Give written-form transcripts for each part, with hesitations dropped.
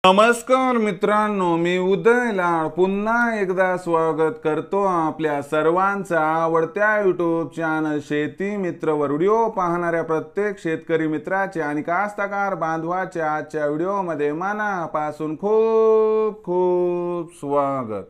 नमस्कार मित्रांनो, मी उदय लाड पुन्हा एकदा स्वागत करतो आपल्या सर्वांचा आवडत्या यूट्यूब चॅनल शेती मित्रवर. व्हिडिओ पाहणाऱ्या प्रत्येक शेतकरी मित्राचे आणि कास्तकार बांधवाच्या आजच्या व्हिडिओमध्ये मनापासून खूप खूप स्वागत.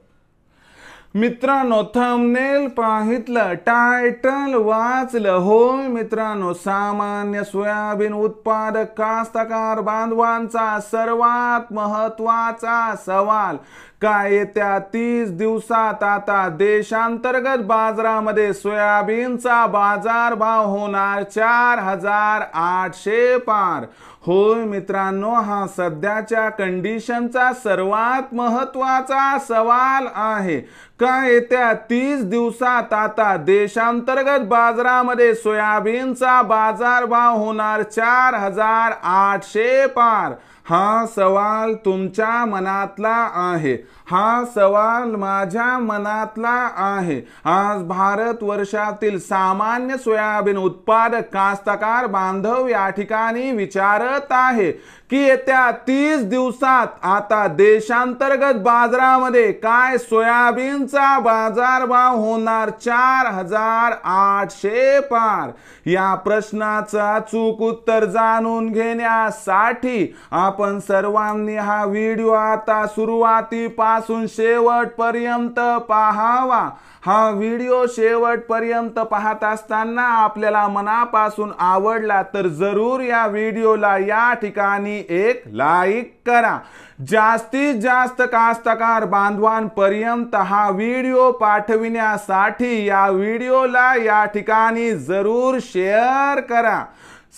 मित्रांनो, थंबनेल पाहितलं, टायटल वाचलं. होय मित्रांनो, सामान्य सोयाबीन उत्पादक कास्तकार बांधवांचा सर्वात महत्त्वाचा सवाल काय येत्या 30 दिवसात आता देशांतर्गत बाजारामध्ये सोयाबीनचा बाजारभाव होणार 4800 पार. होय मित्रांनो, हा सध्याच्या कंडिशनचा सर्वात महत्त्वाचा सवाल आहे. काय येत्या 30 दिवसात आता देशांतर्गत बाजारामध्ये सोयाबीनचा बाजारभाव होणार 4800 पार. हा सवाल तुमच्या मनातला आहे, हा सवाल माझ्या मनातला आहे. आज भारत वर्षातील सामान्य सोयाबीन उत्पादक कास्तकार बांधव या ठिकाणी विचारत आहे की येत्या 30 दिवसात आता देशांतर्गत बाजारामध्ये काय सोयाबीनचा बाजारभाव होणार 4800 पार. या प्रश्नाचं अचूक उत्तर जाणून घेण्यासाठी आपण सर्वांनी हा व्हिडिओ आता सुरुवातीपासून शेवटपर्यंत पाहावा. हा व्हिडिओ शेवटपर्यंत पाहत असताना आपल्याला मनापासून आवडला तर जरूर या व्हिडिओला या ठिकाणी एक लाईक करा. जास्तीत जास्त कास्तकार बांधवांपर्यंत हा व्हिडिओ पाठविण्यासाठी या व्हिडिओला या ठिकाणी जरूर शेअर करा.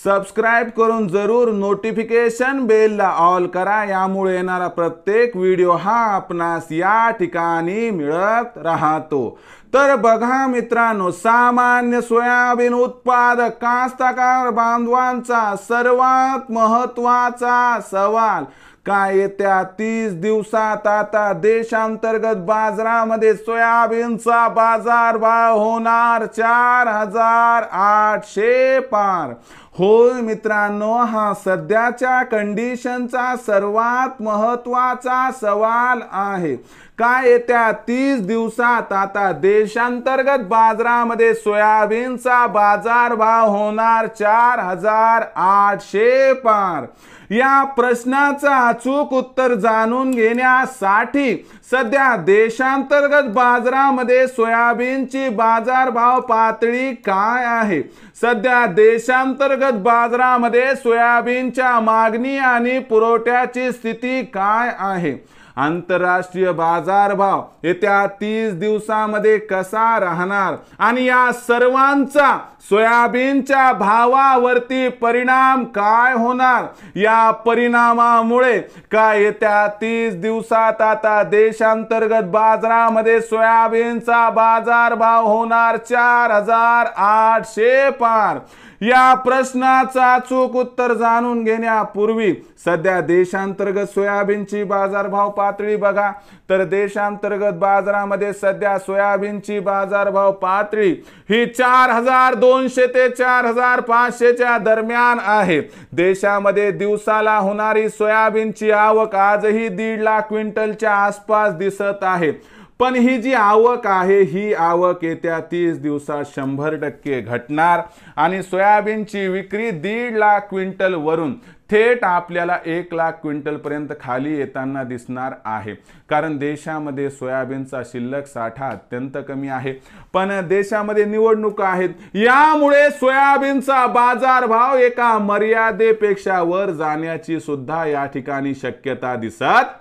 सबस्क्राइब करून जरूर नोटिफिकेशन बेलला ऑल करा. यामुळे येणारा प्रत्येक व्हिडिओ हा आपणास या ठिकाणी मिळत राहतो. तर बघा मित्रांनो, सामान्य सोयाबीन उत्पादक कास्तकार बांधवांचा सर्वात महत्त्वाचा सवाल काय येत्या 30 दिवसात आता देशांतर्गत बाजारामध्ये सोयाबीनचा बाजारभाव होणार 4800 पार. होय मित्रांनो, हा सध्याच्या कंडिशनचा सर्वात महत्त्वाचा सवाल आहे. काय येत्या 30 दिवसात आता देशांतर्गत बाजारामध्ये सोयाबीनचा बाजारभाव होणार 4800 पार. या प्रश्नाचं अचूक उत्तर जाणून घेण्यासाठी सध्या देशांतर्गत बाजारामध्ये सोयाबीनची बाजारभाव पातळी काय आहे, सध्या देशांतर्गत बाजारामध्ये सोयाबीनच्या मागणी आणि पुरवठ्याची स्थिती काय आहे, आंतरराष्ट्रीय बाजारभाव येत्या 30 दिवसामध्ये कसा राहणार आणि या सर्वांचा सोयाबीनच्या भावावरती परिणाम काय होणार, या परिणामामुळे काय येत्या 30 दिवसात आता देशांतर्गत बाजारामध्ये सोयाबीनचा बाजारभाव होणार 4800 पार. या प्रश्नाचं अचूक उत्तर जाणून घेण्यापूर्वी सध्या देशांतर्गत सोयाबीनची बाजारभाव पातळी बघा. तर देशांतर्गत बाजारामध्ये सध्या सोयाबीनची बाजारभाव पातळी ही 4200 ते 4500 च्या दरम्यान आहे. देशामध्ये दिवसाला होणारी सोयाबीनची आवक आजही 1.5 लाख क्विंटलच्या आसपास दिसत आहे. पण ही जी आवक आहे ही आवक येत्या 30 दिवसात 100% घटणार आणि सोयाबीनची विक्री 1.5 लाख क्विंटल वरून थेट आपल्याला 1 लाख क्विंटल पर्यंत खाली येताना दिसणार आहे. कारण देशामध्ये सोयाबीनचा शिल्लक साठा अत्यंत कमी आहे. पण देशामध्ये निवडणुका आहेत, यामुळे सोयाबीनचा बाजारभाव एका मर्यादेपेक्षा वर जाण्याची सुद्धा या ठिकाणी शक्यता दिसत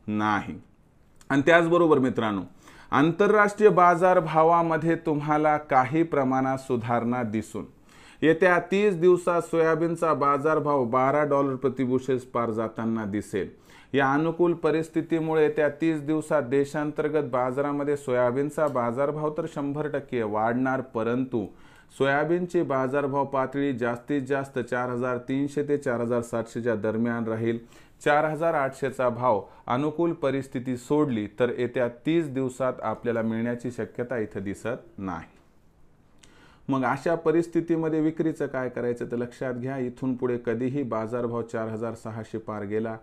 नाही. आणि त्याचबरोबर मित्रांनो, आंतरराष्ट्रीय बाजारभावामध्ये तुम्हाला काही प्रमाणात सुधारणा दिसून येत्या 30 दिवसात सोयाबीनचा बाजारभाव $12 प्रति बुशेल पार जाताना दिसेल. या अनुकूल परिस्थितीमुळे येत्या 30 दिवसात देशांतर्गत बाजारामध्ये सोयाबीनचा बाजारभाव तर 100% वाढणार, परंतु सोयाबीनची बाजारभाव पातळी जास्तीत जास्त 4300 ते 4700 च्या दरम्यान राहील. 4800 चा भाव अनुकूल परिस्थिती सोडली तर येत्या 30 दिवसात आपल्याला मिळण्याची शक्यता इथे दिसत नाही. मग अशा परिस्थितीमध्ये विक्रीचं काय करायचं तर लक्षात घ्या, इथून पुढे कधीही बाजारभाव 4600 पार गेला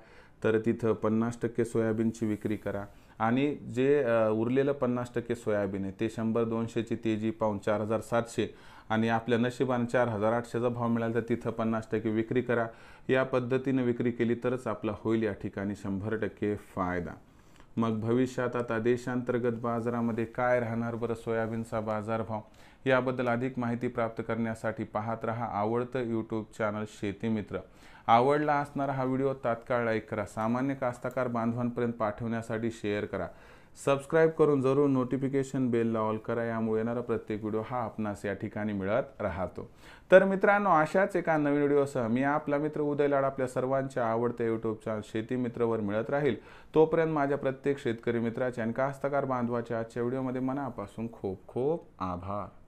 तर तिथं 50% सोयाबीनची विक्री करा आणि जे उरलेलं 50% सोयाबीन आहे ते 100-200ची तेजी पाहून 4700 आणि आपल्या नशिबाने 4800चा भाव मिळाला तर तिथं 50% विक्री करा। या पद्धतीने विक्री केली तरच आपला होईल या ठिकाणी 100% फायदा। मग भविष्यात आता देशांतर्गत बाजारामध्ये काय राहणार बरं सोयाबीनचा बाजारभाव, याबद्दल अधिक माहिती प्राप्त करण्यासाठी पाहत रहा आवडतं यूट्यूब चॅनल शेतीमित्र। आवडला असणारा हा व्हिडिओ तात्काळ लाईक करा, सामान्य कास्तकार बांधवांपर्यंत पाठवण्यासाठी शेअर करा, सबस्क्राईब करून जरूर नोटिफिकेशन बेलला ऑल करा, यामुळे येणारा प्रत्येक व्हिडिओ हा आपणास या ठिकाणी मिळत राहतो। तर मित्रांनो, अशाच एका नवीन व्हिडिओसह मी आपला मित्र उदय लाड आपल्या सर्वांच्या आवडत्या यूट्यूब चॅनल शेतीमित्रवर मिळत राहील। तोपर्यंत माझ्या प्रत्येक शेतकरी मित्राच्या आणि कास्तकार बांधवाच्या आजच्या व्हिडिओमध्ये मनापासून खूप खूप आभार।